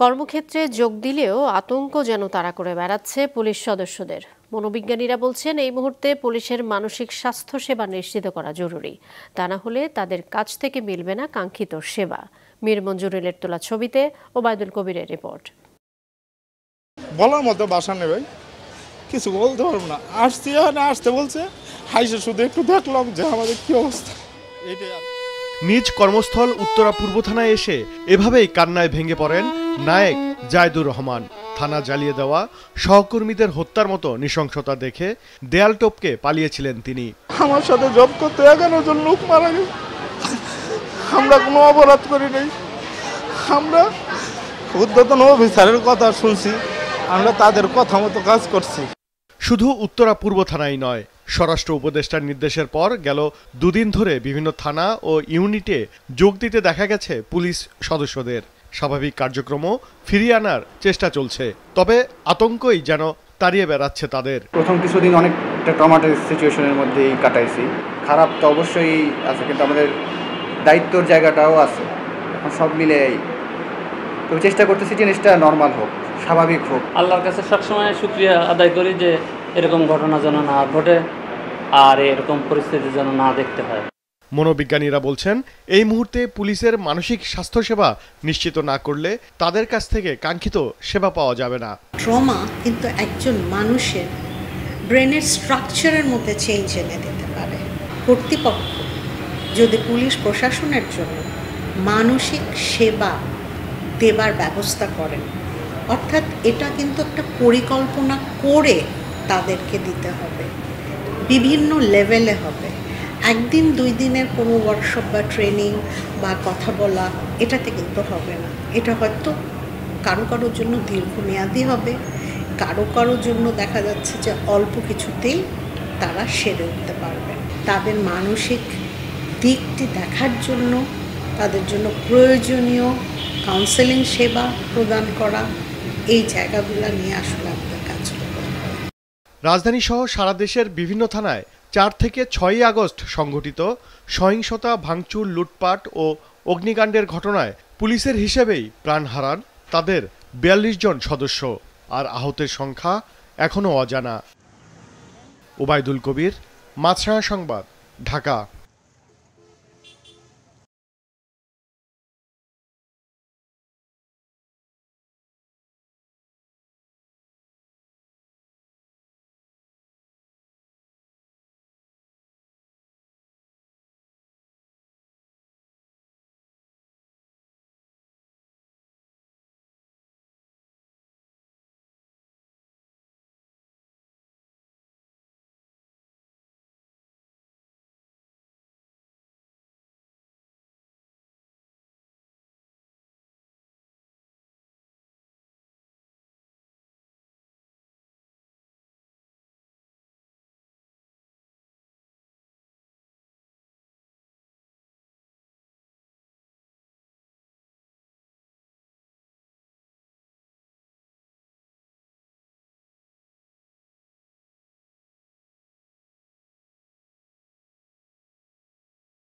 কর্মক্ষেত্রে যোগ দিলেও আতঙ্ক যেন তাড়া করে বেড়াচ্ছে পুলিশ সদস্যদের। মনোবিজ্ঞানীরা বলছেন এই মুহূর্তে পুলিশের মানসিক স্বাস্থ্য সেবা নিশ্চিত করা জরুরি। তা না হলে তাদের কাছ থেকে মিলবে না কাঙ্ক্ষিত সেবা। মীর মঞ্জুরুলের তোলা ছবিতে ওবায়দুল কবিরের রিপোর্ট। বলার মতো ভাষা নেই ভাই, কিছু বলতে পারবো না। আসতে বলছে, হাইসে শুধু একটু দেখলাম যে আমাদের কি অবস্থা। নিজ কর্মস্থল উত্তরা পূর্ব থানায় এসে এভাবেই কান্নায় ভেঙে পড়েন নায়েক জায়দুর রহমান। থানা জ্বালিয়ে দেওয়া, সহকর্মীদের হত্যার মতো নৃশংসতা দেখে দেয়াল টপকে পালিয়েছিলেন তিনি। আমার সাথে জব করতে 11 জন লোক মারা গেছে। আমরা কোনো অপরাধ করি নাই। আমরা ঊর্ধ্বতন অফিসারের কথা শুনছি, আমরা তাদের কথা মতো কাজ করছি। শুধু উত্তরা পূর্ব থানায় নয়, স্বরাষ্ট্র উপদেষ্টার নির্দেশের পর গেল দুদিন ধরে বিভিন্ন থানা ও ইউনিটে যোগ দিতে দেখা গেছে পুলিশ সদস্যদের। স্বাভাবিক কার্যক্রমও ফিরিয়ে আনার চেষ্টা চলছে, তবে আতঙ্কই যেন তাড়িয়ে বেড়াচ্ছে তাদের। প্রথম কিছুদিন অনেকটা ট্রমাটিক সিচুয়েশনের মধ্যেই কাটাইছি। খারাপ তো অবশ্যই আছে, কিন্তু আমাদের দায়িত্বর জায়গাটাও আছে। এখন সব মিলে তো চেষ্টা করতেছি জিনিসটা নর্মাল হোক, স্বাভাবিক হোক। আল্লাহর কাছে সবসময় শুকরিয়া আদায় করি যে এরকম ঘটনা যেন না ঘটে আর এরকম পরিস্থিতি যেন না দেখতে হয়। মনোবিজ্ঞানীরা বলছেন এই মুহূর্তে পুলিশের মানসিক স্বাস্থ্যসেবা নিশ্চিত না করলে তাদের কাছ থেকে কাঙ্ক্ষিত সেবা পাওয়া যাবে না। ট্রমা কিন্তু একজন মানুষের ব্রেনের স্ট্রাকচারের মধ্যে চেঞ্জ এনে দিতে পারে। কর্তৃপক্ষ যদি পুলিশ প্রশাসনের জন্য মানসিক সেবা দেবার ব্যবস্থা করেন, অর্থাৎ এটা কিন্তু একটা পরিকল্পনা করে তাদেরকে দিতে হবে, বিভিন্ন লেভেলে হবে। একদিন 2 দিনের কোনো ওয়ার্কশপ বা ট্রেনিং বা কথা বলা এটাতে কিন্তু হবে না। এটা হয়তো কারো কারোর জন্য দীর্ঘমেয়াদী হবে, কারো কারোর জন্য দেখা যাচ্ছে যে অল্প কিছুতেই তারা সেরে উঠতে পারবে। তাদের মানসিক দিকটি দেখার জন্য তাদের জন্য প্রয়োজনীয় কাউন্সেলিং সেবা প্রদান করা, এই জায়গাগুলো নিয়ে আসলে আমাদের কাজ করতে হবে। রাজধানী সহ সারা দেশের বিভিন্ন থানায় 4 থেকে 6 আগস্ট সংঘটিত সহিংসতা, ভাঙচুর, লুটপাট ও অগ্নিকাণ্ডের ঘটনায় পুলিশের হিসেবেই প্রাণ হারান তাদের 42 জন সদস্য, আর আহতের সংখ্যা এখনও অজানা। ওবায়দুল কবির, মাছরাঙা সংবাদ, ঢাকা।